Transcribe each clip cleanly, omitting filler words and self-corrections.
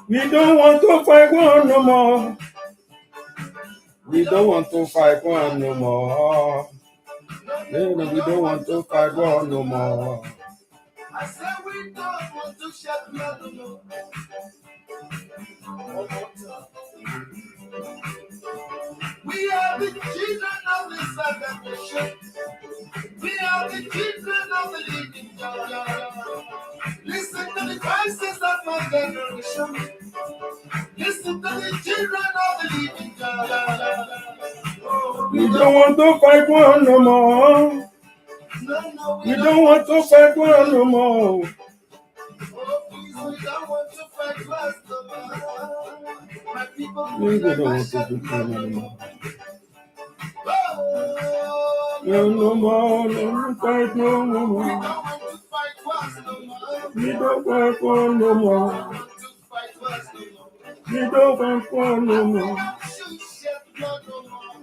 We don't want to fight war no more. We don't want to fight war no more. No, we don't want to fight war no more. I said we don't want to shed blood no more. We are the children of the salvation. We are the children of the living God. Listen to the voices of my generation. Listen to the children of the living God. We don't want to fight war no more. We don't want to fight war no more. Oh, please, we don't want to fight wars no more. My people, We don't want to fight war no more. Oh, No more, no fight no more. we don't want to fight wars no more. We don't fight war no more. We don't want to fight wars no more. We don't fight war no We more. don't shoot shed blood no more.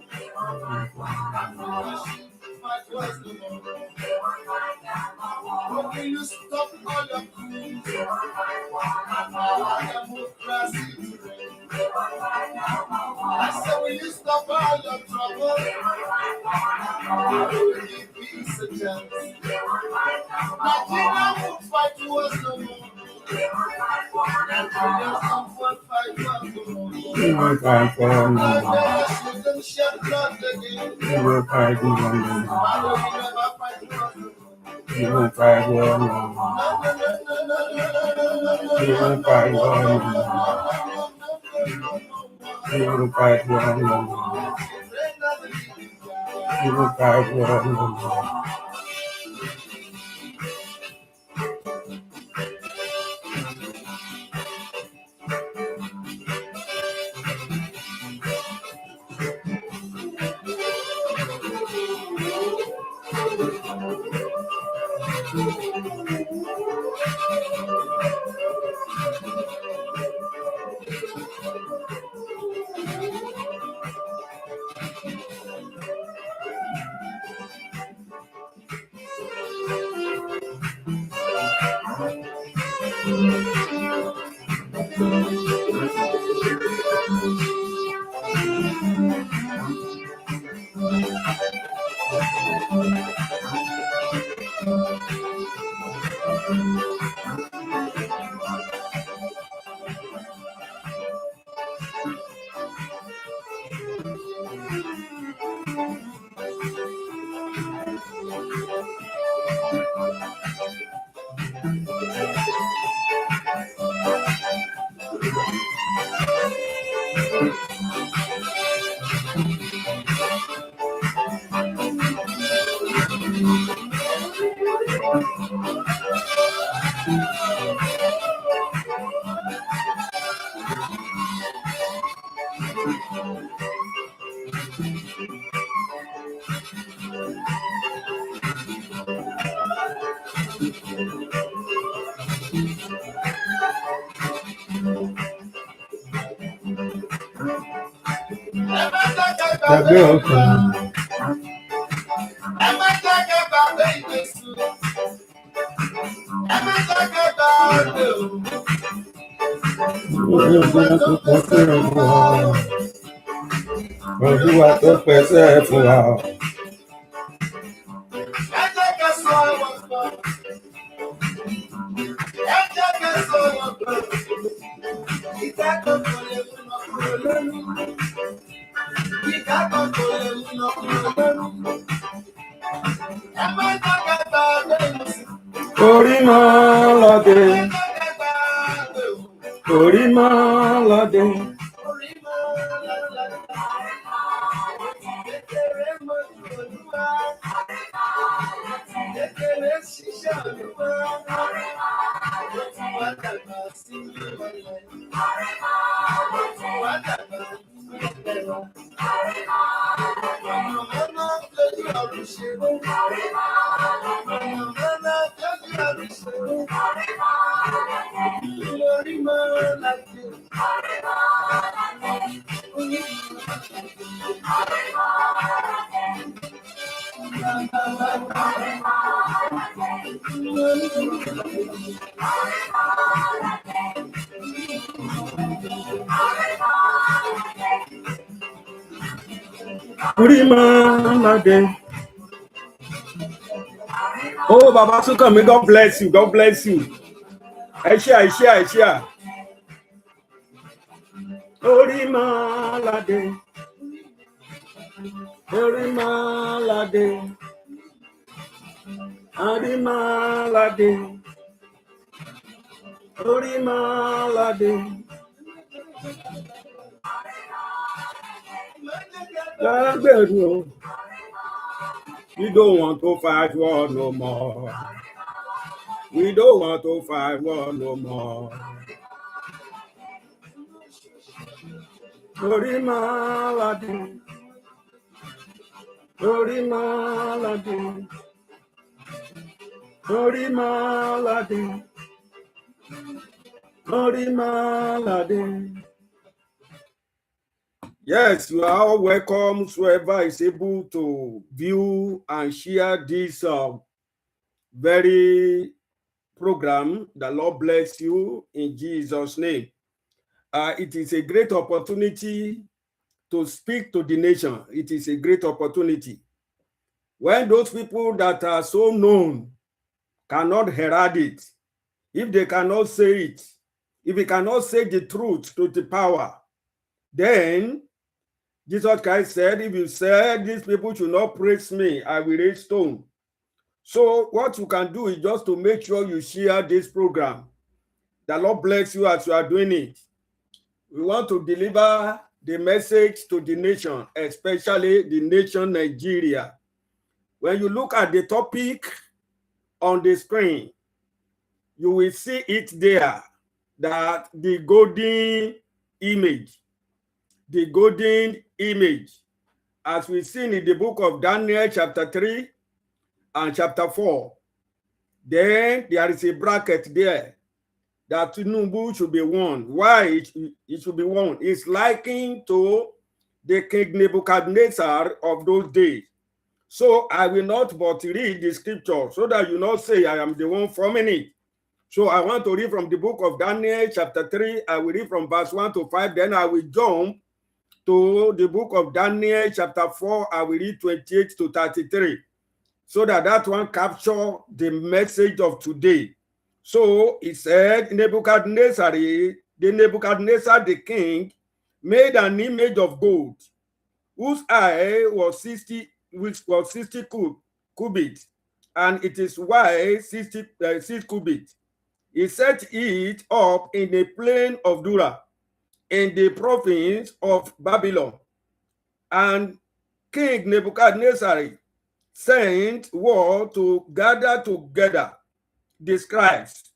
Fight wars no more. But will you stop all your coups? Democracy to reign. I said, will you stop all your trouble? Will you give peace a chance? Nigeria won't fight wars no more. Nigerians won't fight wars no more. We will fight war no more. Nigeria shouldn't shed blood again. We will fight war no more. Why don't we never fight wars no more? We will fight war no more. We will fight war no more. We will fight war no more. We will fight war no more. Olúwa tó pèsè fún wa. Ẹ jẹ́ ká sọ ọ̀rọ̀ kan. Ẹ jẹ́ ká sọ ọ̀rọ̀ kan. Ìgbà kan kò lè mú lọ kúrò lónìí. Ìgbà kan kò lè mú lọ kúrò lónìí. Ẹ má jẹ́ ká gba ọgbẹ́ sí. Orí máa lọ́dẹ. Ẹ má jẹ́ ká gba ọgbẹ́ wò. Orí máa lọ́dẹ. Orí máa lọ́dẹ. Kékeré mojú Olúwa. Kékeré ṣiṣẹ́ Olúwa. Wá dàgbà sí ìmọ̀lẹ̀. Wá dàgbà sí ìmọ̀lẹ̀. Ọ̀nà lójú ọ̀run ṣe. Ọ̀nà lójú ọ̀run ṣe. Orí máa láti. Orí máa lọ́dẹ. Oh, Baba Sukanmi, God bless you. God bless you. I share. Orí máa lọ́dẹ. Orí máa lọ́dẹ. Orí máa lọ́dẹ. Orí máa lọ́dẹ. We don't want to fight war no more. We don't want to fight war no more. Orí máa lọ́dẹ. Orí máa lọ́dẹ. Orí máa lọ́dẹ. Orí máa lọ́dẹ. Yes, you are all welcome. Whoever is able to view and share this very program, the Lord bless you in Jesus' name. It is a great opportunity to speak to the nation. It is a great opportunity. When those people that are so known cannot herald it, if they cannot say it, if they cannot say the truth to the power, then Jesus Christ said, if you said these people should not praise me, I will raise stone. So what you can do is just to make sure you share this program. The Lord bless you as you are doing it. We want to deliver the message to the nation, especially the nation Nigeria. When you look at the topic on the screen, you will see it there, that the golden image. The golden image, as we've seen in the book of Daniel chapter 3 and chapter 4. Then there is a bracket there that TINUBU should be won. Why it should be won? It's likened to the King Nebuchadnezzar of those days. So I will not but read the scripture so that you not say I am the one forming it. So I want to read from the book of Daniel chapter 3. I will read from verse 1 to 5. Then I will jump to the book of Daniel chapter 4, I will read 28 to 33, so that one capture the message of today. So it said, Nebuchadnezzar the king made an image of gold, whose eye was 60 cubits, and it is wide 6 cubits. He set it up in the plain of Dura, in the province of Babylon. And King Nebuchadnezzar sent word to gather together the scribes,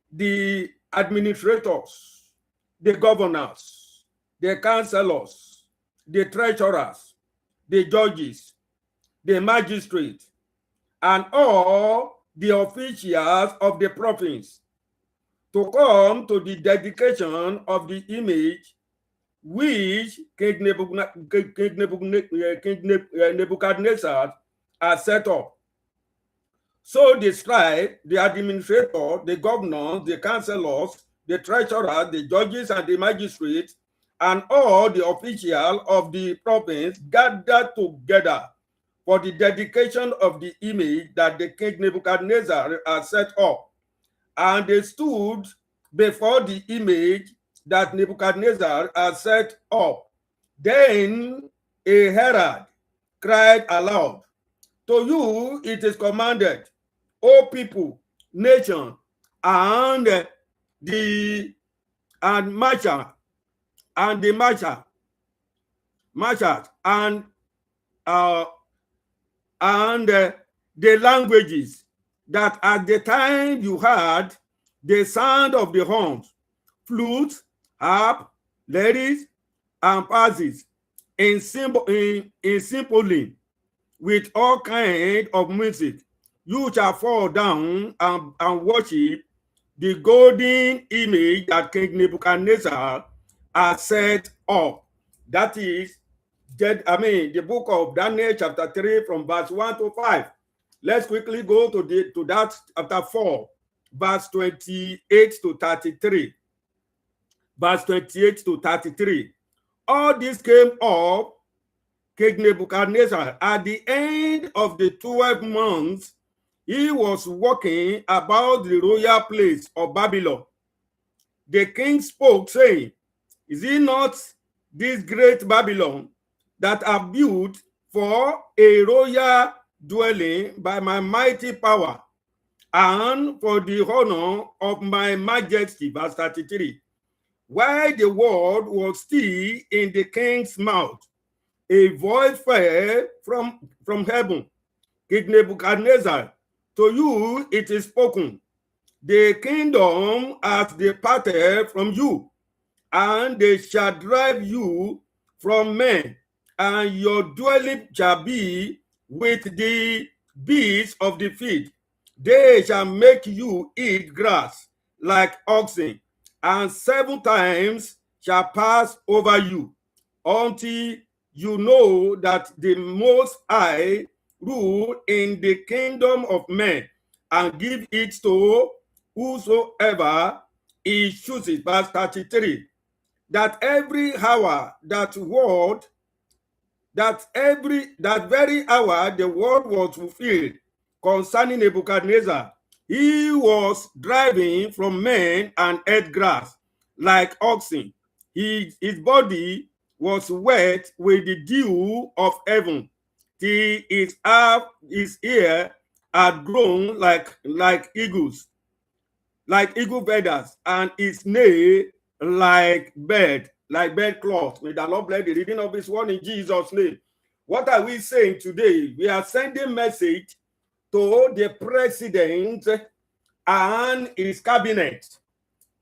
the administrators, the governors, the counselors, the treasurers, the judges, the magistrates, and all the officials of the province, to come to the dedication of the image which King Nebuchadnezzar had set up. So the scribe, the administrator, the governors, the counselors, the treasurer, the judges, and the magistrates, and all the officials of the province gathered together for the dedication of the image that the king Nebuchadnezzar had set up. And they stood before the image that Nebuchadnezzar had set up. Then a herald cried aloud, "To you it is commanded, O people, nation, and the marcher, and the marchers, uh, and the languages, that at the time you heard the sound of the horns, flutes, harp, lyres, and passes, in symphony, with all kinds of music, you shall fall down and worship the golden image that King Nebuchadnezzar has set up." That is, the book of Daniel chapter 3 from verse 1 to 5. Let's quickly go to that chapter 4, verse 28 to 33. Verse 28 to 33. All this came up King Nebuchadnezzar at the end of the 12 months. He was walking about the royal place of Babylon. The king spoke, saying, "Is it not this great Babylon that I built for a royal dwelling by my mighty power and for the honor of my majesty?" Verse 33. While the word was still in the king's mouth, a voice fell from heaven. "King Nebuchadnezzar, to you it is spoken. The kingdom has departed from you, and they shall drive you from men, and your dwelling shall be with the beasts of the field. They shall make you eat grass like oxen, and 7 times shall pass over you, until you know that the Most High rule in the kingdom of men, and give it to whosoever he chooses." Verse 33. That every hour, that very hour, the word was fulfilled concerning Nebuchadnezzar. He was driving from men and ate grass like oxen. His body was wet with the dew of heaven, till his ear had grown like eagles, like eagle feathers, and his nail like bed cloth. May the Lord bless the reading of his word in Jesus' name. What are we saying today? We are sending message to the president and his cabinet.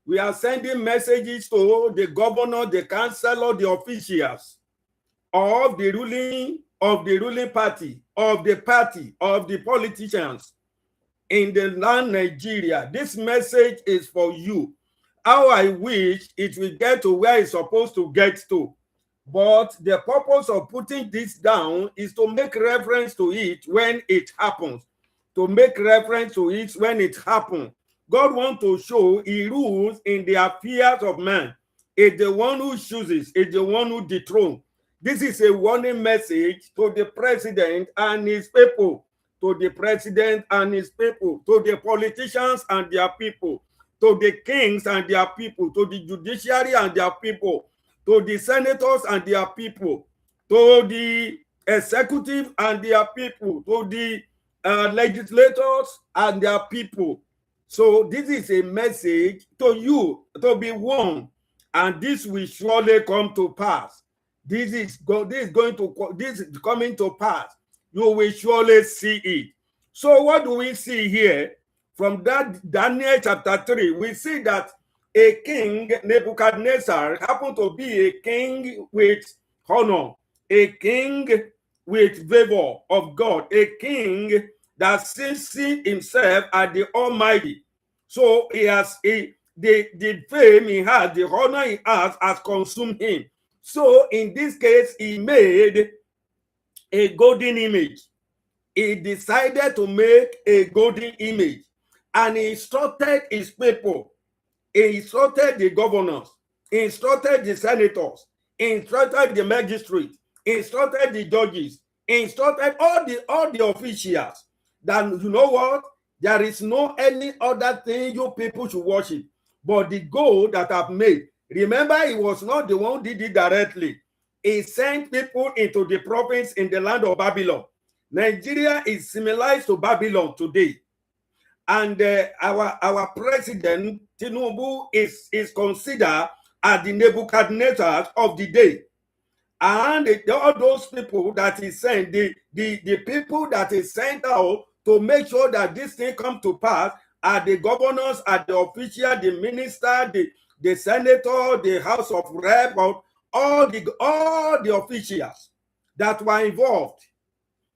We are sending messages to the governor, the councillor, the officials of the ruling party, of the politicians in the land Nigeria. This message is for you. How I wish it will get to where it's supposed to get to. But the purpose of putting this down is to make reference to it when it happens. To make reference to it when it happens. God wants to show he rules in the affairs of man. It's the one who chooses, it's the one who dethrones. This is a warning message to the president and his people, to the president and his people, to the politicians and their people, to the kings and their people, to the judiciary and their people, to the senators and their people, to the executive and their people, to the legislators and their people. So this is a message to you to be warned, and this will surely come to pass. This is coming to pass. You will surely see it. So what do we see here? From that Daniel chapter 3, we see that a king, Nebuchadnezzar, happened to be a king with honor, a king with favor of God, a king that sees himself as the Almighty. So he has the fame he has, the honor he has consumed him. So in this case, he made a golden image. He decided to make a golden image, and he instructed his people. He instructed the governors, he instructed the senators, he instructed the magistrates, he instructed the judges, he instructed all the officials that, you know what, there is no any other thing you people should worship but the gold that I've made. Remember, he was not the one who did it directly. He sent people into the province in the land of Babylon. Nigeria is similar to Babylon today. And our president, TINUBU, is considered as the Nebuchadnezzar of the day. And all those people that he sent, the people that he sent out to make sure that this thing come to pass are the governors, are the official, the minister, the senator, the House of Rep, all the officials that were involved.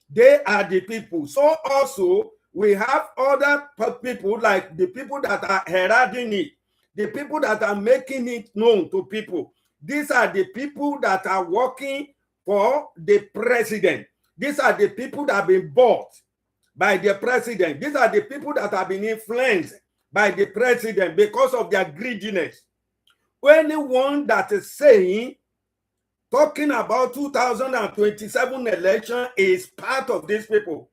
They are the people. So also we have other people like the people that are heralding it, the people that are making it known to people. These are the people that are working for the president. These are the people that have been bought by the president. These are the people that have been influenced by the president because of their greediness. Anyone that is saying, talking about 2027 election is part of these people,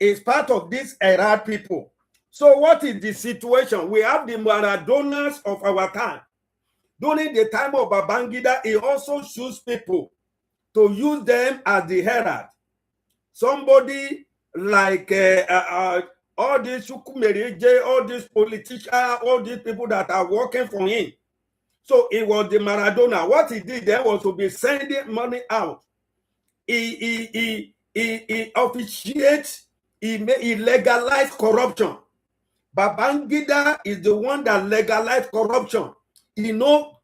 is part of these era people. So what is the situation? We have the Maradonas of our time. During the time of Babangida, he also chose people to use them as the herald. Somebody like all these Chukwumerije, all these politicians, all these people that are working for him. So it was the Maradona. What he did there was to be sending money out. He officiates, he legalized corruption. Babangida is the one that legalized corruption. You know,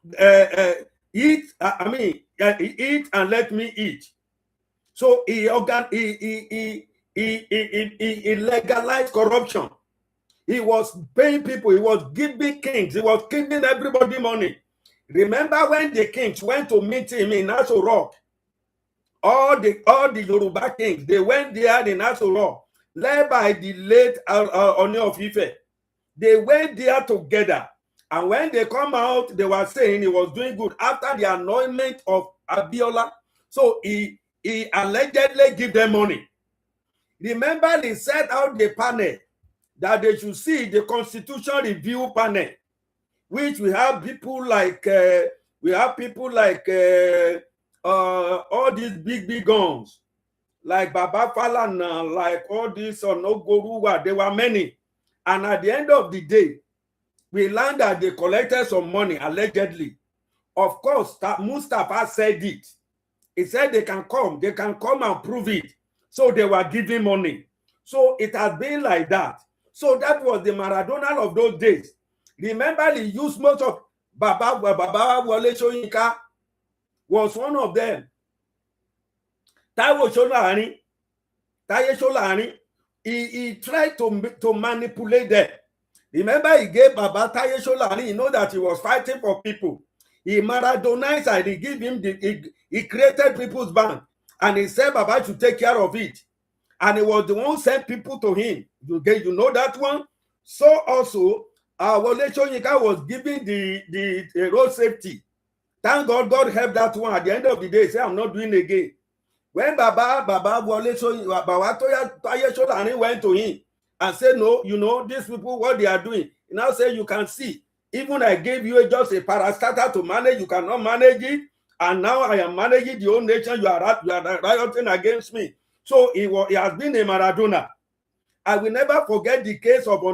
eat and let me eat. So he legalized corruption. He was paying people, he was giving kings, he was giving everybody money. Remember when the kings went to meet him in Aso Rock? All the Yoruba kings, they went there in Aso Rock, led by the late Oni of Ife. They went there together. And when they come out, they were saying he was doing good after the anointment of Abiola. So he allegedly give them money. Remember, they set out the panel that they should see the Constitution Review panel, which we have people like all these big guns, like Baba Falana, like all these Onogoruwa. There were many, and at the end of the day, we learned that they collected some money allegedly. Of course, Mustafa said it. He said they can come and prove it. So they were giving money. So it has been like that. So that was the Maradona of those days. Remember, he used most of Baba Wole Soyinka was one of them. Taye Solani, he tried to manipulate them. Remember, he gave Baba Taye Solani, you know that he was fighting for people. He Maradonized and he gave him he created People's Bank, and he said Baba should take care of it. And he was the one who sent people to him. You know that one? So also, Wole Soyinka was giving the road safety. Thank God, God helped that one. At the end of the day, he said, I'm not doing it again. When Baba Wole Soyinka, Baba Taye Solani went to him and said, no, you know, these people, what they are doing. He now said, you can see, even I gave you just a parastatal to manage, you cannot manage it. And now I am managing the whole nation. You are rioting against me. So he has been a Maradona. I will never forget the case of our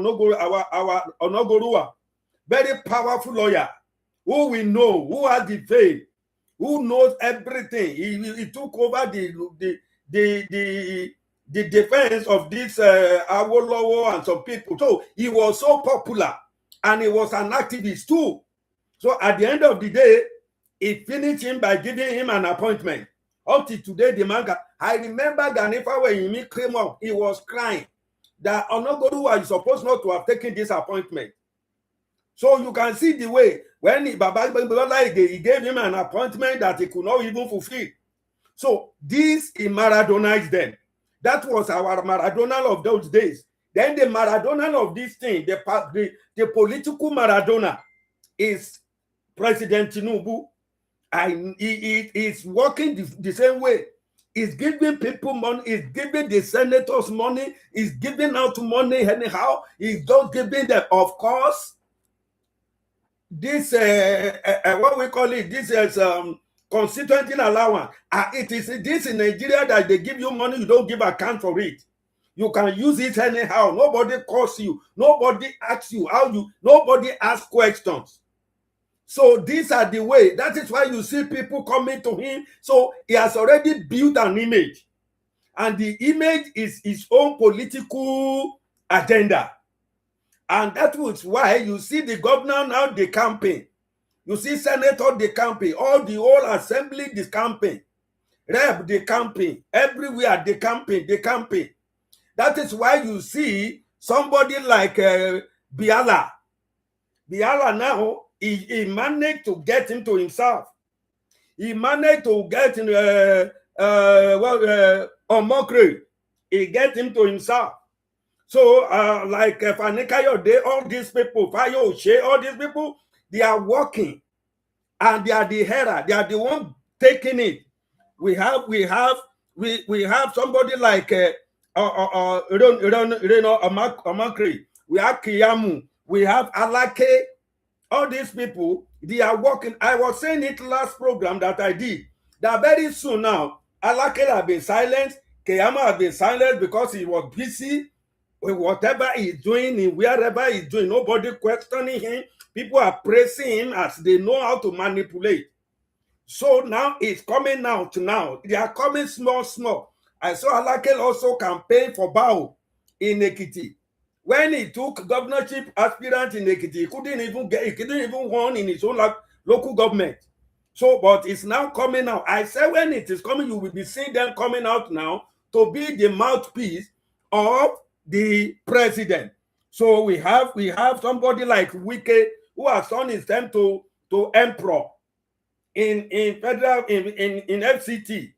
Onogorua, very powerful lawyer, who we know, who has the faith, who knows everything. He took over the defense of this Awolowo and some people. So he was so popular, and he was an activist too. So at the end of the day, he finished him by giving him an appointment. Up to today, the man, I remember Ganifa when he came up, he was crying that Onogoru is supposed not to have taken this appointment. So you can see the way when he gave him an appointment that he could not even fulfill. So this, he Maradonized them. That was our Maradona of those days. Then the Maradona of this thing, the political Maradona, is President TINUBU. And he is working the same way. He's giving people money, he's giving the senators money, he's giving out money anyhow. He's just giving them, of course, this what we call it, this is constituency allowance. It is this in Nigeria that they give you money, you don't give account for it. You can use it anyhow. Nobody calls you, nobody asks you how you, nobody asks questions. So these are the way. That is why you see people coming to him. So he has already built an image. And the image is his own political agenda. And that was why you see the governor now, the campaign. You see senator, the campaign. All the whole assembly, the campaign. Rep, the campaign. Everywhere, the campaign, the campaign. That is why you see somebody like Biala. Biala now, he managed to get him to himself. He managed to get Omokri. He get him to himself. So like Fanikayode, all these people, Fayoshe, all these people, they are working, and they are the header. They are the one taking it. We have somebody like Omokri. We have Kiyamu. We have Alake. All these people, they are working. I was saying it last program that I did, that very soon now, Alake have been silent, Keyama have been silent because he was busy with whatever he's doing, in wherever he's doing. Nobody questioning him. People are praising him as they know how to manipulate. So now it's coming out now. They are coming small. I saw Alake also campaign for Bao in Ekiti. When he took governorship aspirant in Ekiti, he couldn't even won in his own local government. So, but it's now coming out. I said when it is coming, you will be seeing them coming out now to be the mouthpiece of the president. So we have somebody like Wike who has turned his time to emperor in federal in FCT.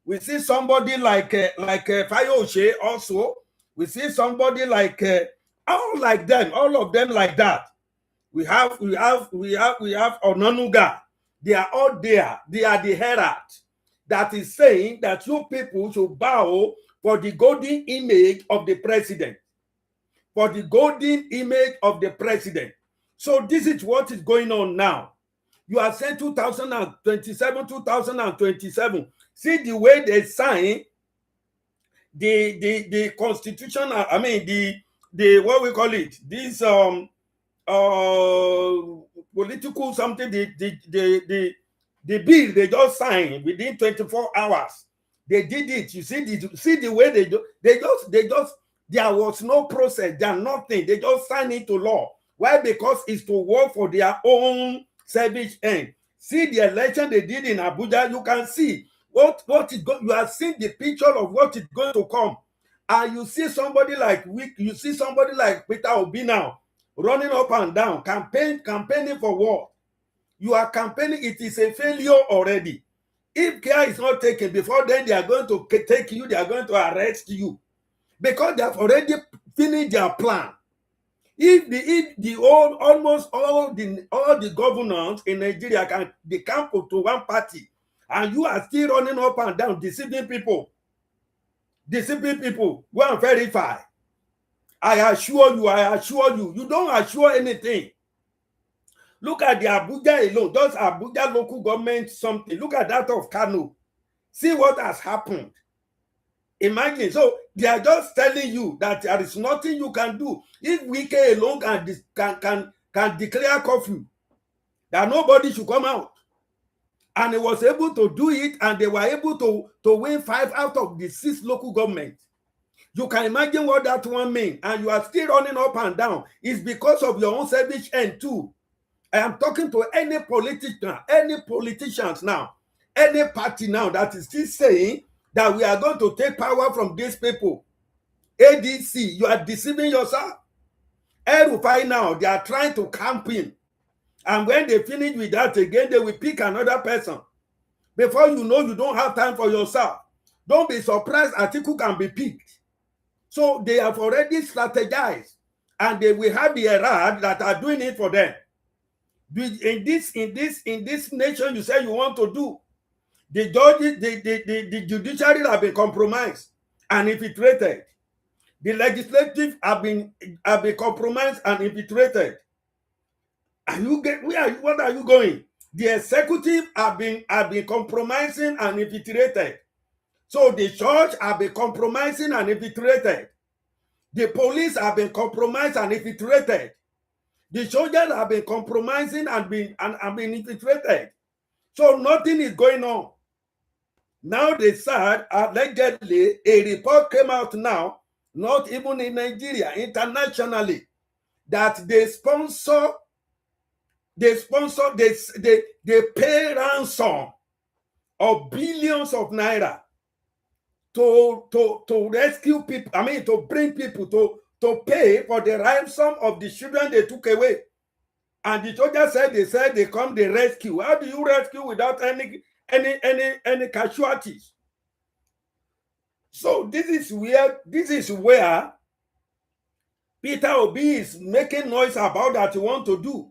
We see somebody like Fayoshe also. We see somebody like all of them like that. We have Onanuga. They are all there. They are the herald that is saying that you people should bow for the golden image of the president. For the golden image of the president. So this is what is going on now. You are saying 2027. See the way they sign the constitution. I mean the what we call it, this political something, the bill they just signed within 24 hours. They did it. You see the way they just there was no process, there nothing. They just signed it to law. Why? Because it's to work for their own selfish end. See the election they did in Abuja. You can see what is going. You have seen the picture of what is going to come, and you see somebody like you see somebody like Peter Obi now running up and down, campaigning for what? You are campaigning. It is a failure already. If care is not taken before then, they are going to take you. They are going to arrest you because they have already finished their plan. Almost all the governors in Nigeria can to one party, and you are still running up and down, deceiving people. Go and verify. I assure you, you don't assure anything. Look at the Abuja alone, those Abuja local government something. Look at that of Kano. See what has happened. Imagine. So they are just telling you that there is nothing you can do. If Wike alone can declare curfew, that nobody should come out. And he was able to do it, and they were able to win 5 out of the 6 local governments. You can imagine what that one means, and you are still running up and down. It's because of your own selfish end too. I am talking to any politicians now, any party now that is still saying that we are going to take power from these people. ADC, you are deceiving yourself. El-Rufai now, they are trying to campaign. And when they finish with that again, they will pick another person. Before you know, you don't have time for yourself. Don't be surprised Atiku can be picked. So they have already strategized. And they will have the Herald that are doing it for them. In this nation you say you want to do. The judges, the judiciary have been compromised and infiltrated. The legislative have been compromised and infiltrated. What are you going? The executive have been compromising and infiltrated. So the church have been compromising and infiltrated. The police have been compromised and infiltrated. The soldiers have been compromising and been infiltrated. So nothing is going on. Now they said allegedly a report came out now, not even in Nigeria, internationally, that they pay ransom of billions of naira to rescue people. I mean, to bring people to pay for the ransom of the children they took away. And the soldiers said they come the rescue. How do you rescue without any casualties? So this is where Peter Obi is making noise about that he want to do.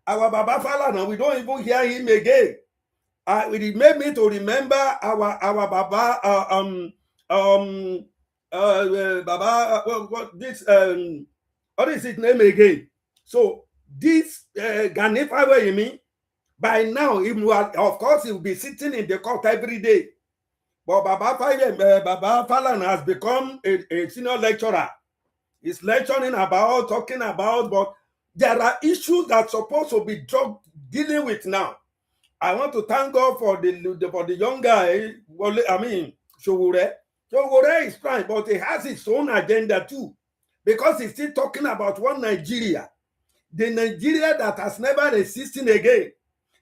Our Baba Falana, we don't even hear him again. It made me to remember our Baba Baba what is his name again? So this Ganifa way, you mean? By now, of course, he will be sitting in the court every day. But Baba Falana has become a senior lecturer. He's lecturing about, talking about, but there are issues that are supposed to be dealing with now. I want to thank God for the young guy. I mean, Showore. Showore is fine, but he has his own agenda too, because he's still talking about one Nigeria. The Nigeria that has never existed again.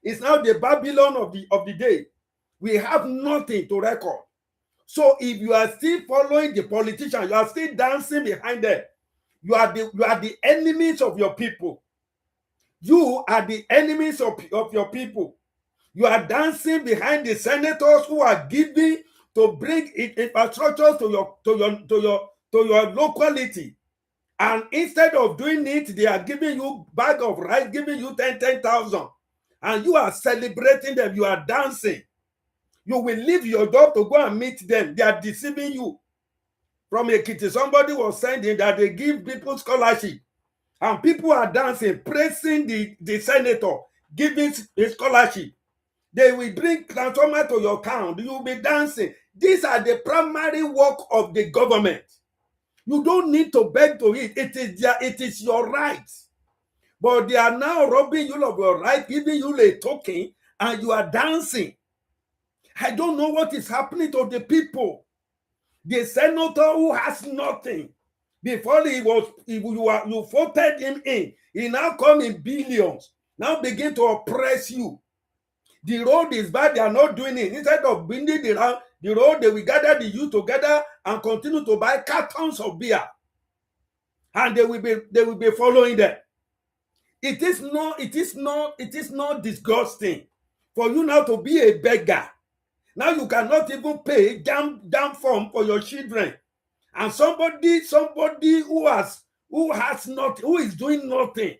It's now the Babylon of the day. We have nothing to record. So if you are still following the politicians, you are still dancing behind them, you are the enemies of your people. You are the enemies of your people. You are dancing behind the senators who are giving to bring infrastructure to your locality. And instead of doing it, they are giving you bag of rice, giving you 10,000. And you are celebrating them. You are dancing. You will leave your job to go and meet them. They are deceiving you. From Ekiti, somebody was saying that they give people scholarship. And people are dancing, praising the senator, giving a scholarship. They will bring transformer to your account. You will be dancing. These are the primary work of the government. You don't need to beg to it. It is your right. But they are now robbing you of your right, giving you a token, and you are dancing. I don't know what is happening to the people. The senator who has nothing, before you voted him in, he now come in billions, now begin to oppress you. The road is bad, they are not doing it. Instead of building the road, they will gather the youth together and continue to buy cartons of beer. And they will be following them. It is not disgusting for you now to be a beggar. Now you cannot even pay damn form for your children. And somebody who is doing nothing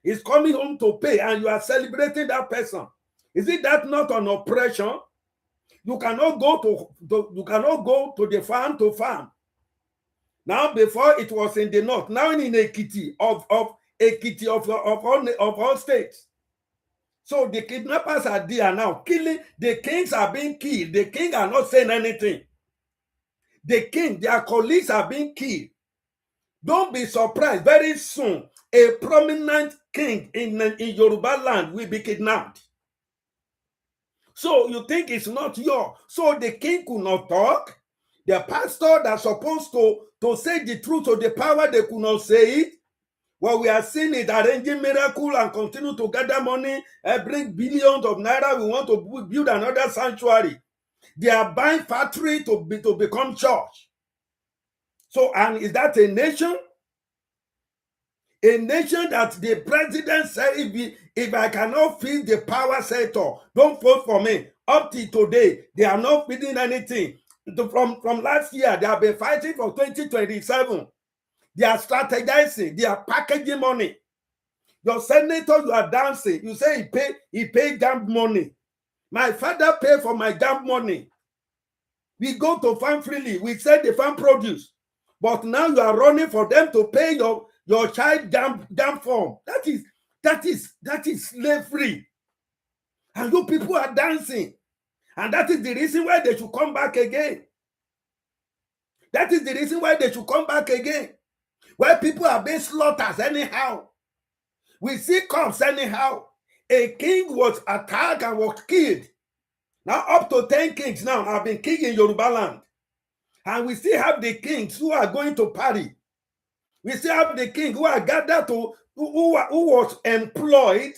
is coming home to pay, and you are celebrating that person. Is it that not an oppression? You cannot go to the farm to farm. Now, before it was in the north, now in Ekiti of all states. So the kidnappers are there now killing. The kings are being killed. The king are not saying anything. Their colleagues are being killed. Don't be surprised. Very soon, a prominent king in Yoruba land will be kidnapped. So you think it's not yours. So the king could not talk. The pastor that's supposed to say the truth to the power, they could not say it. Well, we are seeing it arranging miracle and continue to gather money and bring billions of naira. We want to build another sanctuary. They are buying factory to become church. So, and is that a nation? A nation that the president said, if I cannot feed the power sector, don't vote for me. Up till today, they are not feeding anything. From last year, they have been fighting for 2027. They are strategizing. They are packaging money. Your senator, you are dancing. You say he pay jam money. My father pay for my jam money. We go to farm freely. We sell the farm produce. But now you are running for them to pay your child jam form. That is slavery. And you people are dancing. And that is the reason why they should come back again. That is the reason why they should come back again. Where people are being slaughtered anyhow. We see cops anyhow. A king was attacked and was killed. Now up to 10 kings now have been killed in Yoruba land. And we still have the kings who are going to party. We still have the king who are gathered to, who was employed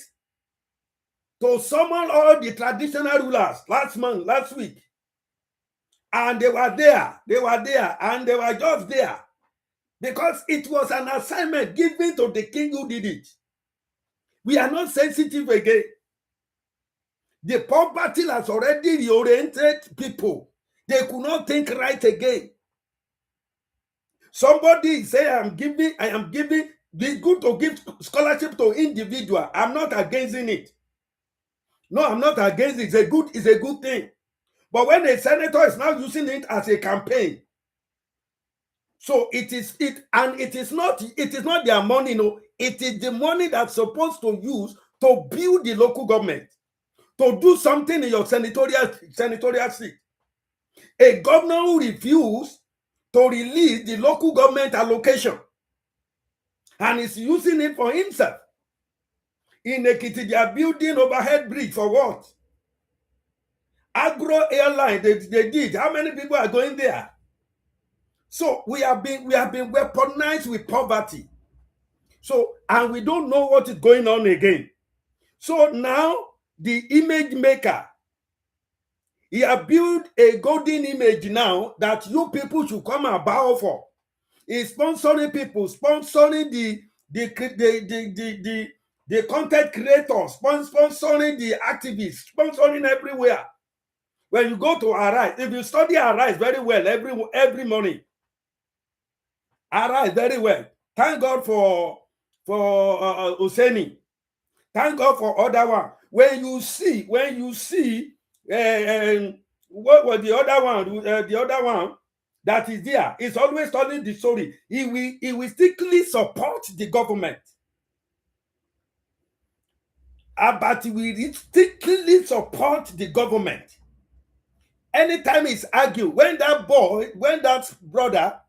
to summon all the traditional rulers last week. And they were there, and they were just there. Because it was an assignment given to the king who did it. We are not sensitive again. The poverty has already reoriented people. They could not think right again. Somebody say, I am giving, it's good to give scholarship to individual. I'm not against it. No, I'm not against it. It's a good thing. But when a senator is now using it as a campaign, so it is not their money, no. It is the money that's supposed to use to build the local government, to do something in your senatorial seat. A governor who refused to release the local government allocation and is using it for himself. In Ekiti, they are building overhead bridge for what? Agro airline, they did. How many people are going there? So we have been weaponized with poverty. So, and we don't know what is going on again. So now the image maker, he has built a golden image now that you people should come and bow for. He's sponsoring people, sponsoring the content creators, sponsoring the activists, sponsoring everywhere. When you go to Arise, if you study Arise very well every morning, Arise very well. Thank God for Oseni. Thank God for other one. When you see, what was the other one? The other one that is there is always telling the story. He will strictly support the government. But he will strictly support the government. Anytime he's arguing, when that brother,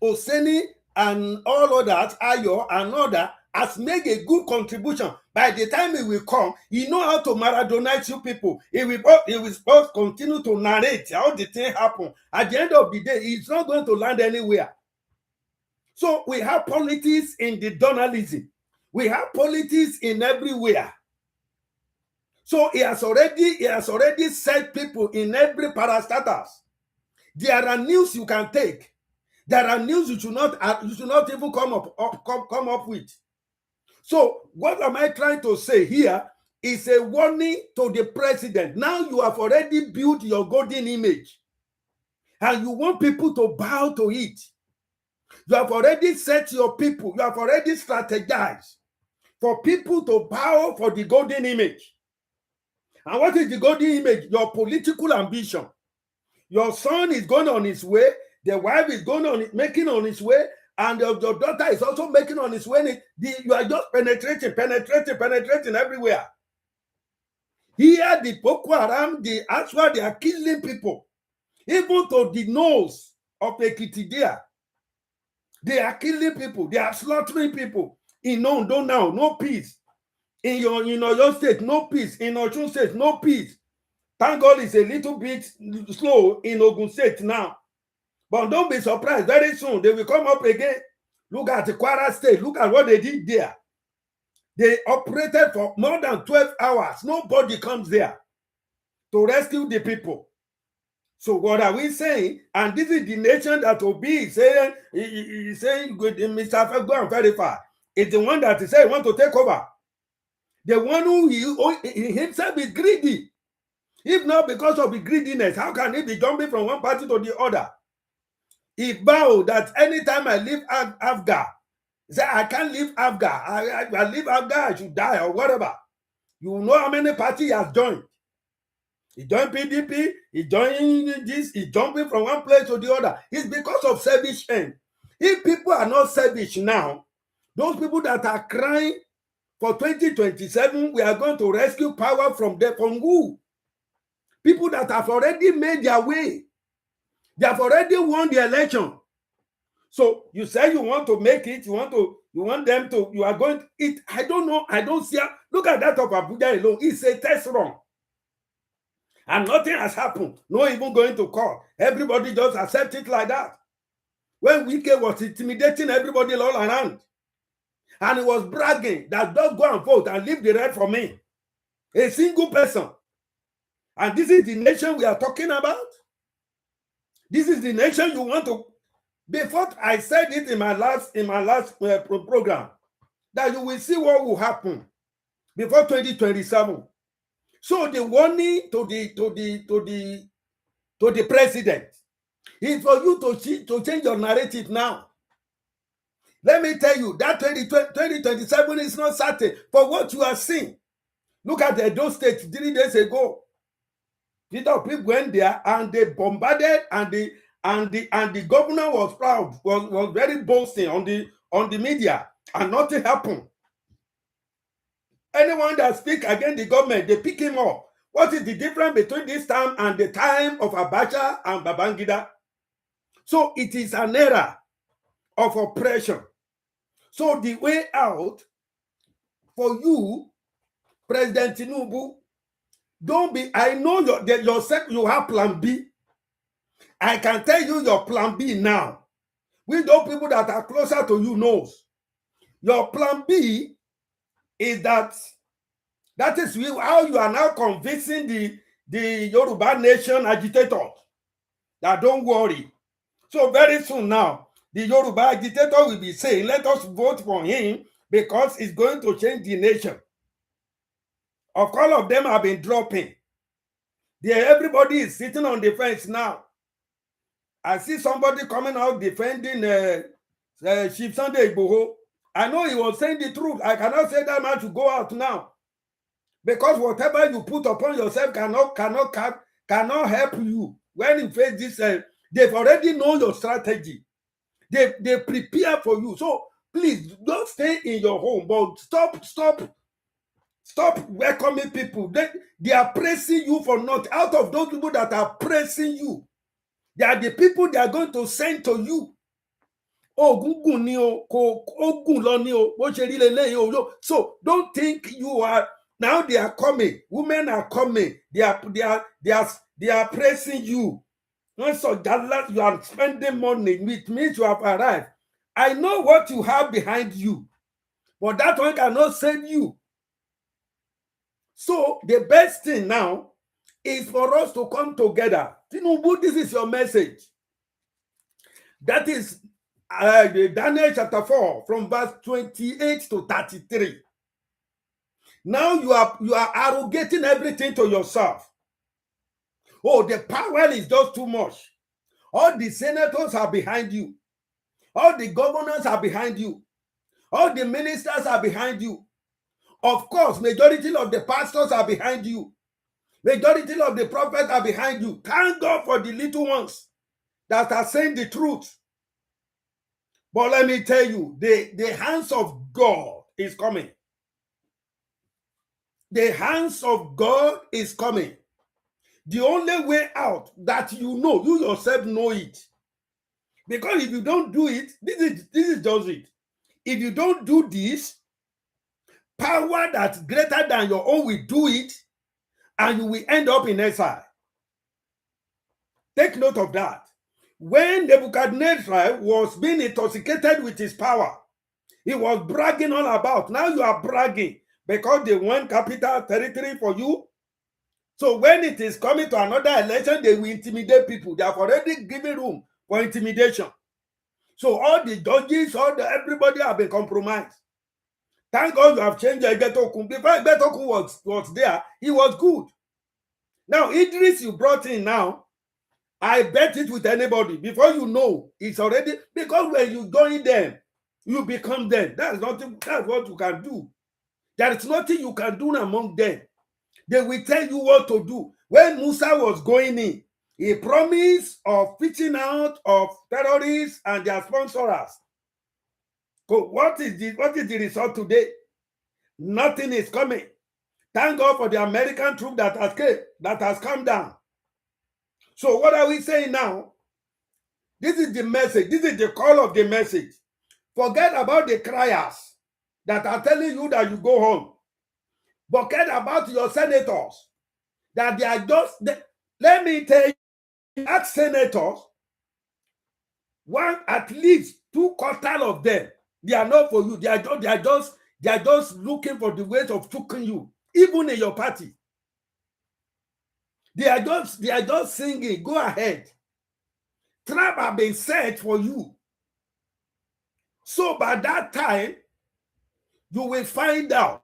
Oseni and all others, Ayo and other, has made a good contribution, by the time he will come, he know how to Maradonize you people. He will continue to narrate how the thing happened. At the end of the day, he's not going to land anywhere. So we have politics in the journalism. We have politics in everywhere. So he has already set people in every parastatus. There are news you can take. There are news you should not even come up with. So what am I trying to say here is a warning to the president. Now you have already built your golden image and you want people to bow to it. You have already set your people, you have already strategized for people to bow for the golden image. And what is the golden image? Your political ambition. Your son is going on his way, the wife is making on his way, and your daughter is also making on his way. You are just penetrating everywhere. Here, the Boko Haram, they are killing people. Even to the nose of Ekiti there. They are killing people. They are slaughtering people. In Ondo now, no peace. In your state, no peace. In Osun state, no peace. Thank God it's a little bit slow in Ogun State now. But don't be surprised. Very soon, they will come up again. Look at the Kwara State. Look at what they did there. They operated for more than 12 hours. Nobody comes there to rescue the people. So what are we saying? And this is the nation that Obi is saying, he's saying, Mr. Fed, go and verify. It's the one that he said he want to take over. The one who he himself is greedy. If not because of the greediness, how can he be jumping from one party to the other? He vowed that anytime I leave Afghan, Say, I can't leave Afghan. I leave Afghan, I should die or whatever. You know how many parties he has joined. He joined PDP, he joined this, he jumping from one place to the other. It's because of selfish end. If people are not selfish now, those people that are crying for 2027, we are going to rescue power from them. From who? People that have already made their way. They have already won the election. So you say you want to make it, you want them to, you are going to it. I don't know. I don't see. Look at that of Abuja alone. It's a test run. And nothing has happened. No even going to court. Everybody just accept it like that. When Wike was intimidating everybody all around. And he was bragging that just go and vote and leave the rest for me. A single person. And this is the nation we are talking about. This is the nation you want to. Before I said it in my last program, that you will see what will happen before 2027. So the warning to the president is for you to change your narrative now. Let me tell you that 2027 is not certain for what you are seeing. Look at the Edo State 3 days ago. People went there and they bombarded, and the governor was proud, was very boasting on the media, and nothing happened. Anyone that speak against the government, they pick him up. What is the difference between this time and the time of Abacha and Babangida? So it is an era of oppression. So the way out for you, President TINUBU, don't be, I know yourself, you have plan B. I can tell you your plan B now. With those people that are closer to you knows. Your plan B is that is how you are now convincing the Yoruba nation agitators that don't worry. So very soon now, the Yoruba agitator will be saying, let us vote for him because it's going to change the nation. Of all of them have been dropping. Everybody is sitting on the fence now. I see somebody coming out defending Chief Sunday Igboho. I know he was saying the truth. I cannot say that man to go out now. Because whatever you put upon yourself cannot help you. When in face this, they've already know your strategy. They prepare for you. So please don't stay in your home, but stop welcoming people. They are praising you for not. Out of those people that are praising you, they are the people they are going to send to you. So don't think you are. Now they are coming. Women are coming. They are praising you. So that you are spending money, which means you have arrived. I know what you have behind you, but that one cannot save you. So the best thing now is for us to come together. TINUBU, this is your message. That is Daniel chapter 4 from verse 28 to 33. Now you are arrogating everything to yourself. Oh, the power is just too much. All the senators are behind you. All the governors are behind you. All the ministers are behind you. Of course, majority of the pastors are behind you. Majority of the prophets are behind you. Thank God for the little ones that are saying the truth. But let me tell you, the hands of God is coming. The hands of God is coming. The only way out that you know, you yourself know it. Because if you don't do it, this is just it. If you don't do this, power that's greater than your own will do it, and you will end up in exile. Take note of that. When Nebuchadnezzar was being intoxicated with his power, he was bragging all about. Now you are bragging because they won capital territory for you. So when it is coming to another election, they will intimidate people. They have already given room for intimidation. So all the judges, everybody have been compromised. Thank God you have changed Egetokun. Before Egetokun was there, he was good. Now Idris you brought in now, I bet it with anybody. Before you know, it's already, because when you join them, you become them. That's nothing. That's what you can do. There is nothing you can do among them. They will tell you what to do. When Musa was going in, he promised of fishing out of terrorists and their sponsors. So what is the result today? Nothing is coming. Thank God for the American troop that has come down. So what are we saying now? This is the message. This is the call of the message. Forget about the criers that are telling you that you go home. Forget about your senators that they are just. Let me tell you, ask senators, at least 2/4 of them, they are not for you. They are just looking for the ways of choking you, even in your party. They are just singing, go ahead. Trap have been set for you. So by that time, you will find out.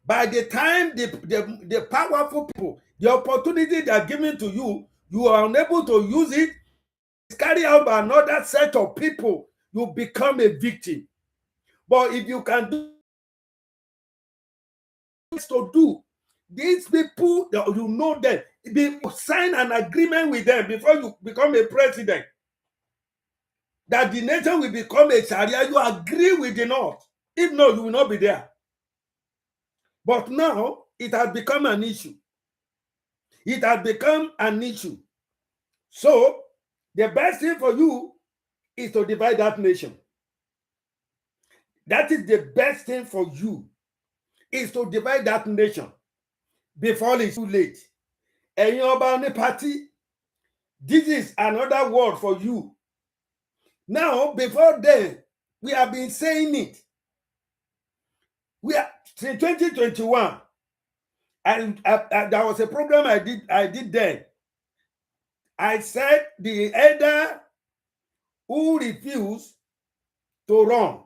By the time the powerful people, the opportunity they are giving to you, you are unable to use it, it's carried out by another set of people, you become a victim. But if you can do this to do, these people, you know them, sign an agreement with them before you become a president, that the nation will become a Sharia, you agree with the North. If not, you will not be there. But now, it has become an issue. It has become an issue. So, the best thing for you is to divide that nation. That is the best thing for you, is to divide that nation before it's too late. Ẹ̀yin ọba ní party, this is another word for you. Now, before then, we have been saying it. We are in 2021, and there was a program I did then. I said the elder who refused to run,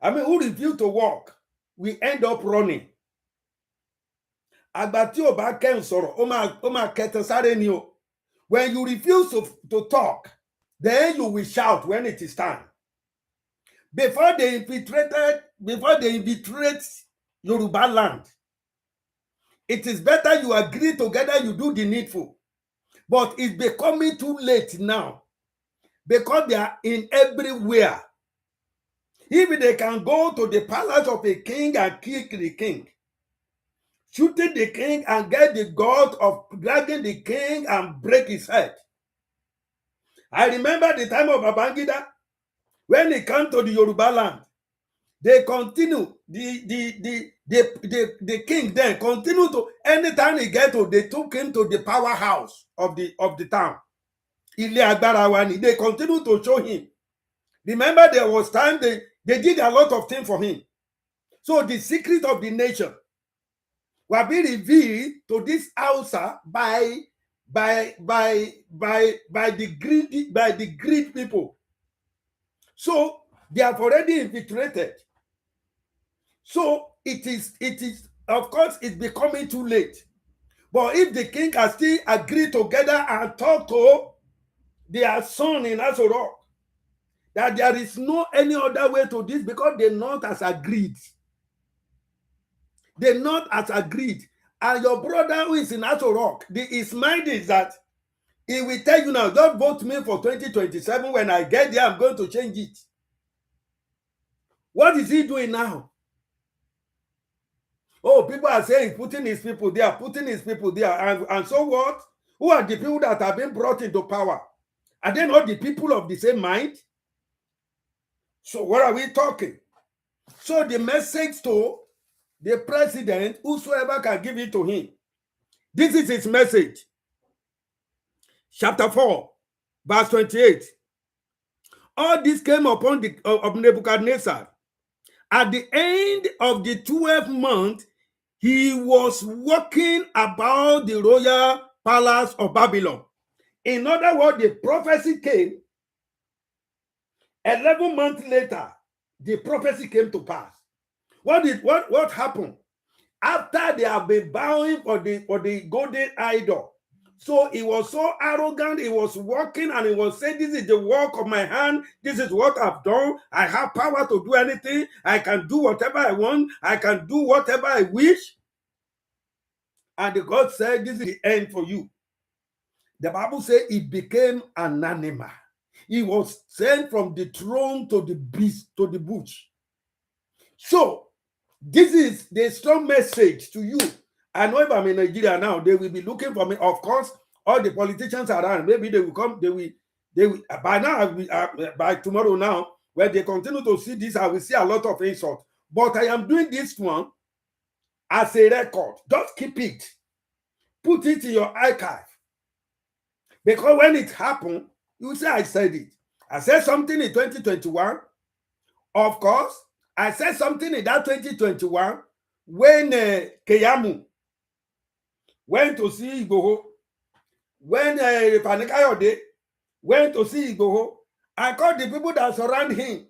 who refused to walk, we end up running. Àgbà tí ò bá kẹ́hìn sọ̀rọ̀, ó máa kẹtàn sáré ni o. When you refuse to talk, then you will shout when it is time. Before they infiltrate Yoruba land, it is better you agree together, you do the needful. But it's becoming too late now, because they are in everywhere. If they can go to the palace of a king and kill the king, shooting the king and get the god of dragging the king and break his head. I remember the time of Babangida, when he came to the Yoruba land, they continue, the king then continue to, anytime he get to, they took him to the powerhouse of the town. They continue to show him. Remember, there was time they did a lot of things for him. So the secret of the nation will be revealed to this Hausa by the greed people. So they have already infiltrated. So it is of course it's becoming too late. But if the king can still agree together and talk to their son in Asorok, that there is no any other way to this, because the North has agreed. The North has agreed. And your brother who is in Asorok, his mind is that he will tell you now, don't vote me for 2027. When I get there, I'm going to change it. What is he doing now? Oh, people are saying putting his people there, and so what? Who are the people that have been brought into power? Are they not the people of the same mind? So what are we talking? So the message to the president, whosoever can give it to him, this is his message. Chapter 4, verse 28. All this came upon of Nebuchadnezzar. At the end of the 12th month, he was walking about the royal palace of Babylon. In other words, the prophecy came. 11 months later, the prophecy came to pass. What happened? After they have been bowing for the golden idol So he was so arrogant. He was walking and he was saying, this is the work of my hand. This is what I've done. I have power to do anything. I can do whatever I want. I can do whatever I wish. And the God said, this is the end for you. The Bible says he became an animal. He was sent from the throne to the beast, to the bush. So this is the strong message to you. I know if I'm in Nigeria now, they will be looking for me. Of course, all the politicians around, maybe they will come, they will by now, by tomorrow now, when they continue to see this, I will see a lot of insults. But I am doing this one as a record. Just keep it. Put it in your archive. Because when it happened, you say I said it. I said something in 2021. Of course, I said something in that 2021 when Keyamu went to see Igboho, when Panikayode went to see Igboho, I called the people that surround him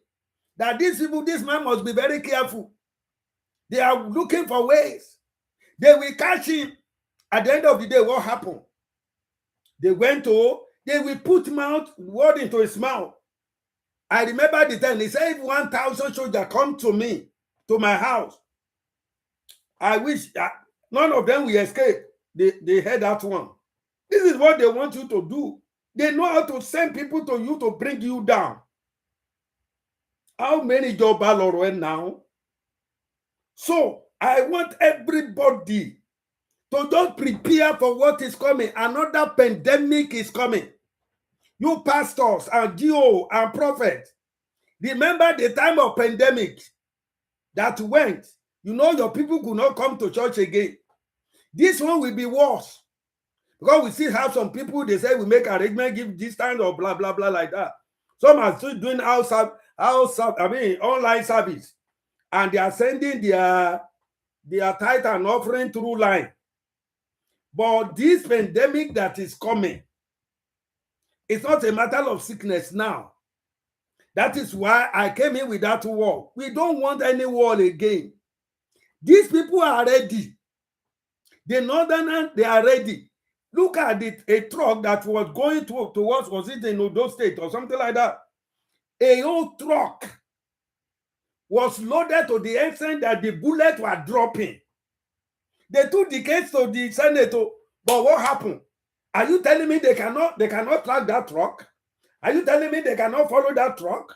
that these people, this man must be very careful. They are looking for ways. They will catch him. At the end of the day, what happened? They will put word into his mouth. I remember the time, they said, if 1,000 soldiers come to me, to my house, I wish none of them will escape. They heard that one. This is what they want you to do. They know how to send people to you to bring you down. How many job are now? So I want everybody to just prepare for what is coming. Another pandemic is coming. You pastors and GO and prophets, remember the time of pandemic that went. You know your people could not come to church again. This one will be worse. Because we still have some people, they say we make arrangement, give distance or blah, blah, blah like that. Some are still doing online service. And they are sending their tithe and offering through line. But this pandemic that is coming, it's not a matter of sickness now. That is why I came in with that war. We don't want any war again. These people are ready. The Northerners, they are ready. Look at it, a truck that was going towards, was it in Odo State or something like that? A whole truck was loaded to the extent that the bullets were dropping. They took the case to the Senate, but what happened? Are you telling me they cannot track that truck? Are you telling me they cannot follow that truck?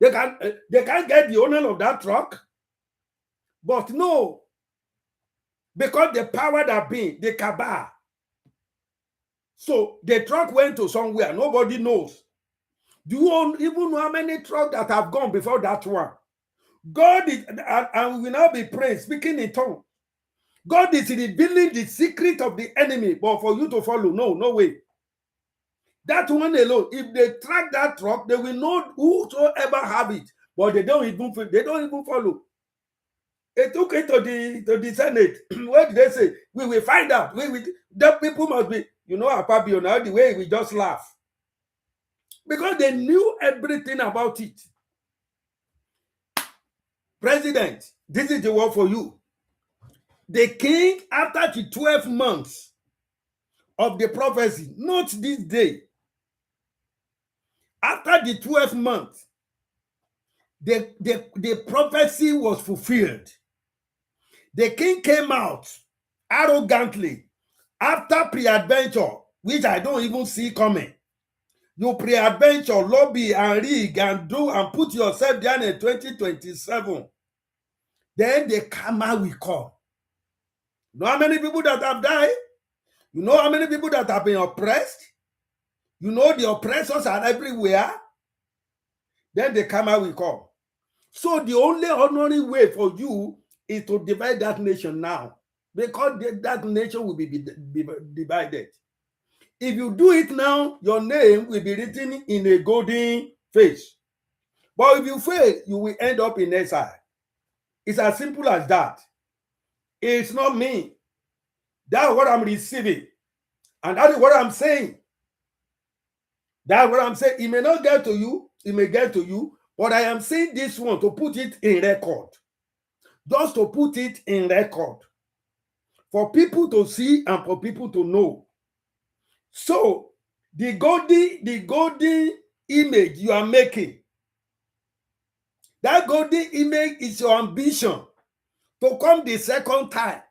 They can't get the owner of that truck? But no, because the power that be, the cabal. So the truck went to somewhere, nobody knows. Do you even know how many trucks that have gone before that one? God is, and we will now be praying, speaking in tongues. God is revealing the secret of the enemy, but for you to follow, no way. That one alone, if they track that truck, they will know whosoever have it, but they don't even follow. They took it to the Senate. What did they say? We will find out. The people must be, Apabio now, the way we just laugh. Because they knew everything about it. President, this is the word for you. The king, after the 12 months of the prophecy, not this day, after the 12 months, the prophecy was fulfilled. The king came out arrogantly after pre-adventure, which I don't even see coming. You pre-adventure, lobby and rig and do and put yourself down in 2027. Then the karma will come. You know how many people that have died? You know how many people that have been oppressed? You know the oppressors are everywhere. Then the karma will come. So the only honoring way for you is to divide that nation now, because that nation will be divided. If you do it now, your name will be written in a golden face. But if you fail, you will end up in exile. It's as simple as that. It's not me. That's what I'm receiving. And that is what I'm saying. That's what I'm saying. It may not get to you. It may get to you. But I am saying this one to put it in record. Just to put it in record. For people to see and for people to know. So the golden image you are making, that golden image is your ambition to come the second time.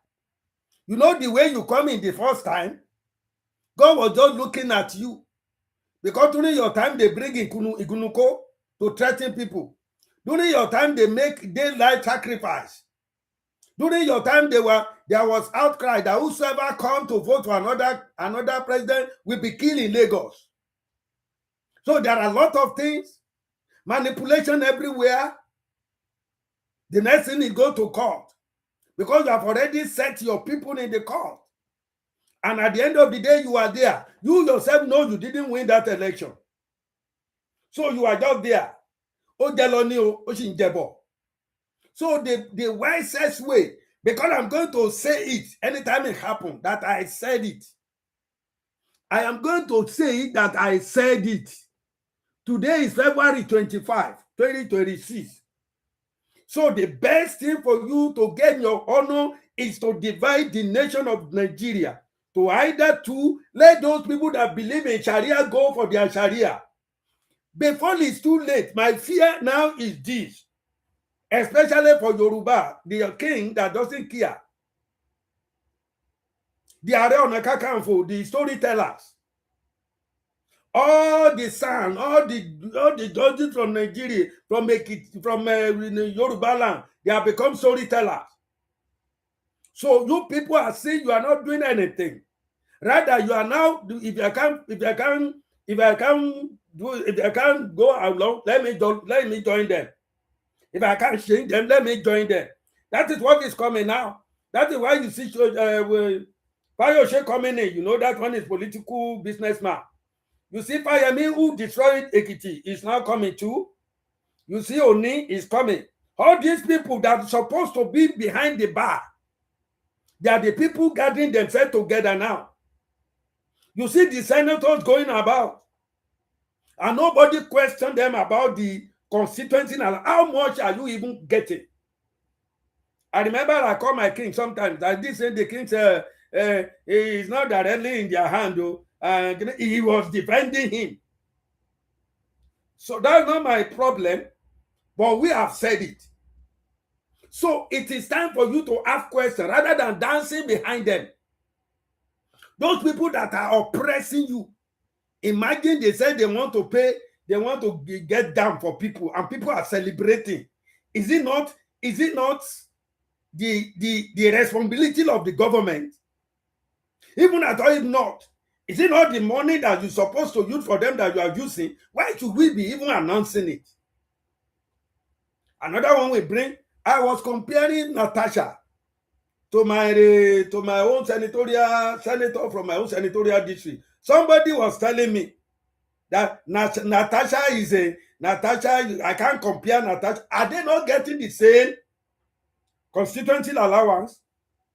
You know the way you come in the first time, God was just looking at you. Because during your time, they bring Igunuko to threaten people. During your time, they make daylight sacrifice. During your time, there was outcry that whosoever come to vote for another president will be killed in Lagos. So there are a lot of things, manipulation everywhere. The next thing is go to court because you have already set your people in the court. And at the end of the day, you are there. You yourself know you didn't win that election. So you are just there. So the wisest way, because I'm going to say it anytime it happens, that I said it. I am going to say that I said it. Today is February 25, 2026. So the best thing for you to gain your honor is to divide the nation of Nigeria. To either to let those people that believe in Sharia go for their Sharia. Before it's too late, my fear now is this. Especially for Yoruba, the king that doesn't care. The Are Ona Kakanfo, the storytellers. All the sons, all the judges from Nigeria, from Yoruba land, they have become storytellers. So you people are saying you are not doing anything. Rather, you are now, if I can't go along, let me join them. If I can't change them, let me join them. That is what is coming now. That is why you see Fayoshe coming in. You know that one is political businessman. You see Fayemi, who destroyed Ekiti, is now coming too. You see Oni is coming. All these people that are supposed to be behind the bar, they are the people gathering themselves together now. You see the senators going about, and nobody questioned them about the constituency. How much are you even getting? I remember I call my king sometimes. I did say the king said he's not directly in their hand, though. He was defending him. So that's not my problem, but we have said it. So it is time for you to ask questions rather than dancing behind them. Those people that are oppressing you, imagine they said they want to pay, they want to get down for people, and people are celebrating. Is it not the responsibility of the government? Even at all, if not, is it not the money that you're supposed to use for them that you are using? Why should we be even announcing it? Another one we bring, I was comparing Natasha to my own senator from my own senatorial district. Somebody was telling me that Natasha I can't compare Natasha. Are they not getting the same constituency allowance?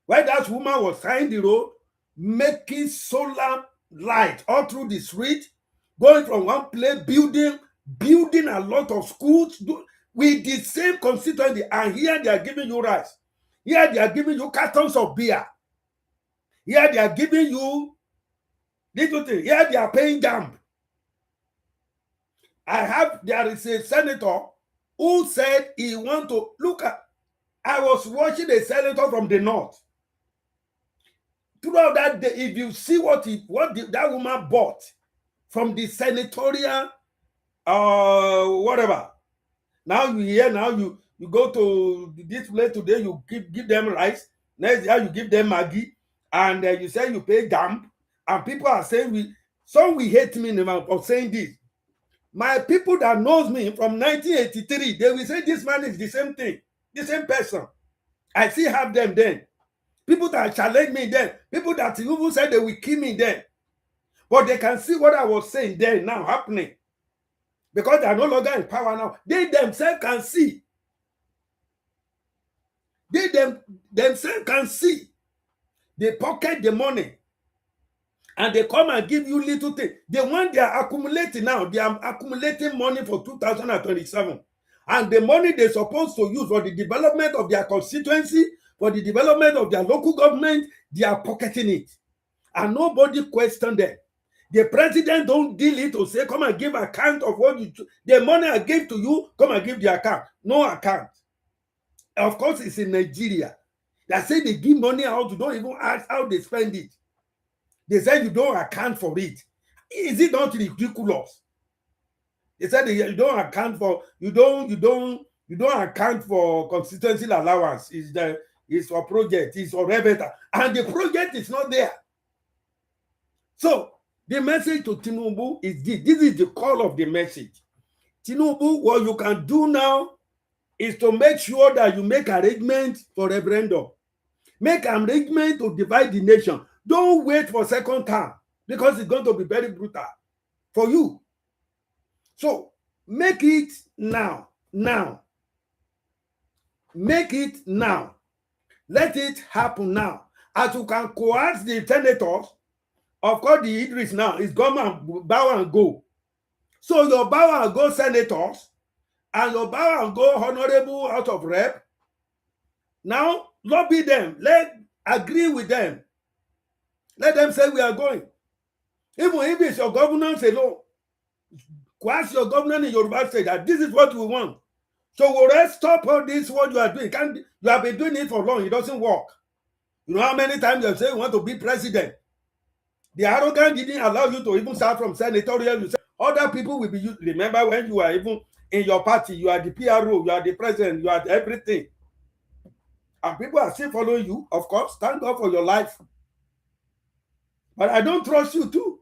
Why that woman was tying the road, making solar light all through the street, going from one place, building a lot of schools with the same constituency, and here they are giving you rice. Here they are giving you cartons of beer. Here they are giving you little thing. Here they are paying jam. There is a senator who said he want to look at. I was watching a senator from the north. Throughout that day, if you see that woman bought from the senatorial, whatever. Now you go to this place today, you give them rice. Next year you give them Maggi, and you say you pay damp. And people are saying some will hate me for saying this. My people that knows me from 1983, they will say this man is the same thing, the same person. I still have them then. People that challenge me then, people that even said they will kill me then. But they can see what I was saying then now happening. Because they are no longer in power now. They themselves can see. They themselves can see. They pocket the money. And they come and give you little things. The one they are accumulating now, they are accumulating money for 2027. And the money they're supposed to use for the development of their constituency, for the development of their local government, they are pocketing it. And nobody questioned them. The president don't deal it to say, come and give account of what you, the money I gave to you, come and give the account. No account. Of course, it's in Nigeria. They say they give money out, you don't even ask how they spend it. They say you don't account for it. Is it not ridiculous? They said you don't account for, you don't account for constituency allowance. It's for project, it's for revenue, and the project is not there. So the message to TINUBU is this. This is the call of the message. TINUBU, what you can do now is to make sure that you make arrangements for referendum. Make arrangement to divide the nation. Don't wait for second term because it's going to be very brutal for you. So make it now. Now. Make it now. Let it happen now. As you can coerce the senators, of course, the Idris now is come and bow and go. So your bow and go senators and your bow and go honorable out of rep, now lobby them. Agree with them. Let them say we are going. Even if it's your governor, say no. Coerce your governor in Yoruba State that this is what we want. So we'll stop all this, what you are doing. You have been doing it for long. It doesn't work. You know how many times you say you want to be president? The arrogance didn't allow you to even start from senatorial. You say other people will be used. Remember when you are even in your party, you are the PRO, you are the president, you are everything. And people are still following you, of course. Thank God for your life. But I don't trust you too.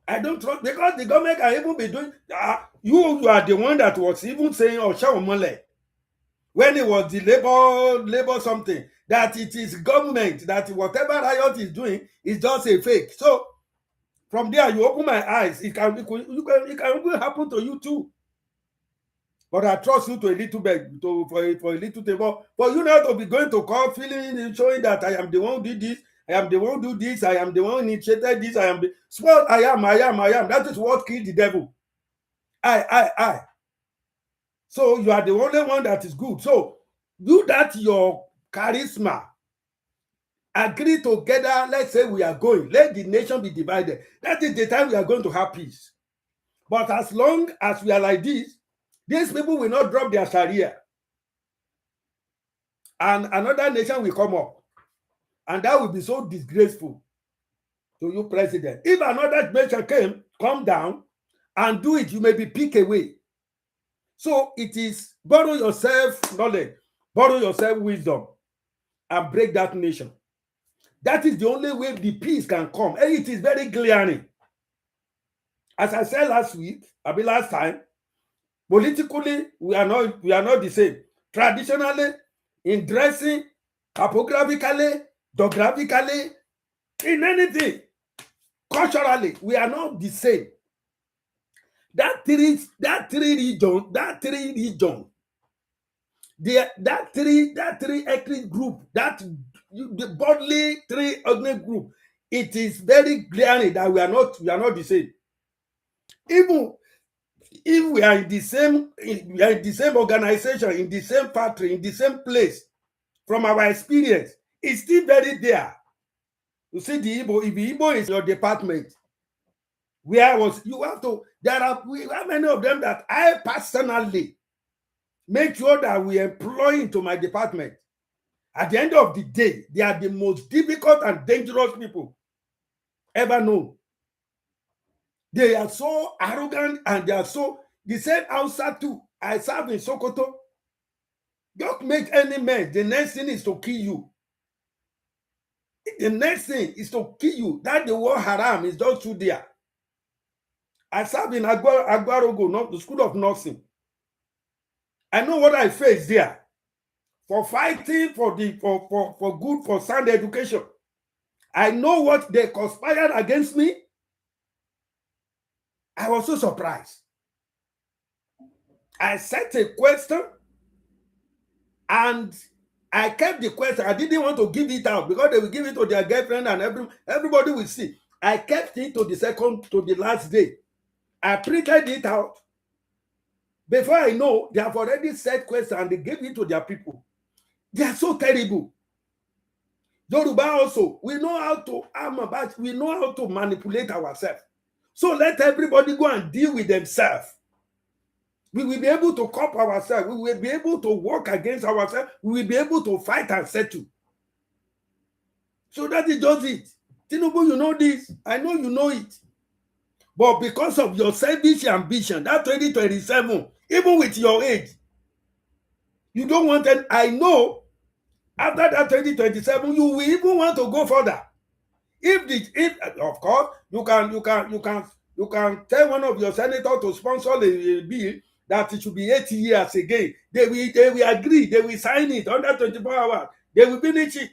I don't trust, because the government can even be doing, you are the one that was even saying, Oshaomole, when it was the labor something, that it is government, that whatever riot is doing is just a fake. So from there, you open my eyes. It can even happen to you too. But I trust you to a little bit, for a little bit. For you not to be going to court, feeling, showing that I am the one who did this, I am the one who do this, I am the one who initiated this, I am the what I am. That is what killed the devil. I. So you are the only one that is good. So do that, your charisma. Agree together. Let's say we are going. Let the nation be divided. That is the time we are going to have peace. But as long as we are like this, these people will not drop their Sharia. And another nation will come up. And that will be so disgraceful to you, president. If another nation come down and do it, you may be picked away. So it is borrow yourself knowledge, borrow yourself wisdom, and break that nation. That is the only way the peace can come. And it is very glaring. As I said last time, politically, we are not the same. Traditionally, in dressing, topographically, geographically, in anything, culturally, we are not the same. That three region, that three ethnic group, the bodily three ethnic group, it is very glaring that we are not the same. Even if we are in the same organization, in the same factory, in the same place, from our experience, it's still very there. You see the Igbo, if the Igbo is your department, there are many of them that I personally make sure that we employ into my department. At the end of the day, they are the most difficult and dangerous people ever known. They are so arrogant and they are so, the same outside too. I serve in Sokoto. Don't make any man. The next thing is to kill you. The next thing is to kill you. That the word haram is just through there. I serve in Agwarogo, the School of Nursing. I know what I faced there. For fighting for good, for sound education. I know what they conspired against me. I was so surprised. I set a question and I kept the question. I didn't want to give it out because they will give it to their girlfriend and everybody will see. I kept it to the last day. I printed it out. Before I know, they have already set questions and they gave it to their people. They are so terrible. Yoruba also, we know how to but we know how to manipulate ourselves. So let everybody go and deal with themselves. We will be able to cope ourselves. We will be able to work against ourselves. We will be able to fight and settle. So that is just it. Tinubu, you know this. I know you know it. But because of your selfish ambition, that 2027, even with your age, you don't want it. I know after that 2027, you will even want to go further. If of course you can tell one of your senators to sponsor a bill that it should be 80 years again. They will agree, they will sign it under 24 hours, they will finish it.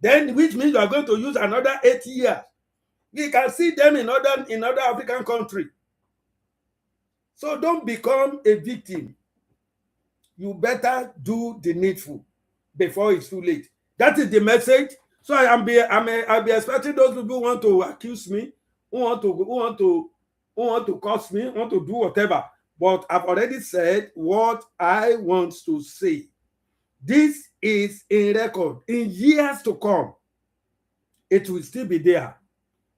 Then which means you are going to use another 80 years. We can see them in other African countries. So don't become a victim. You better do the needful before it's too late. That is the message. So I'll be expecting those people who want to accuse me, who want to curse me, want to do whatever. But I've already said what I want to say. This is in record. In years to come, it will still be there.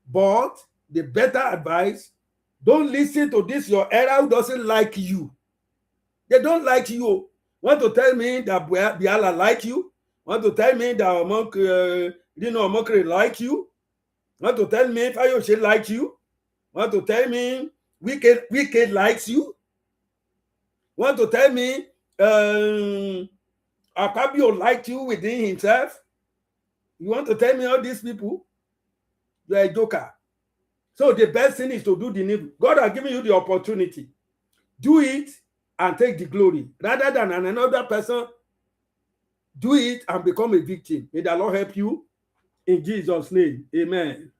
But the better advice, don't listen to this your era who doesn't like you. They don't like you. Want to tell me that Biala like you? Want to tell me that Omokre like you? Want to tell me Fayose like you? Want to tell me Wicked likes you? Want to tell me Akpabio liked you within himself? You want to tell me all these people? You are a joker. So the best thing is to do the needful. God has given you the opportunity. Do it and take the glory. Rather than another person, do it and become a victim. May the Lord help you. In Jesus' name, amen.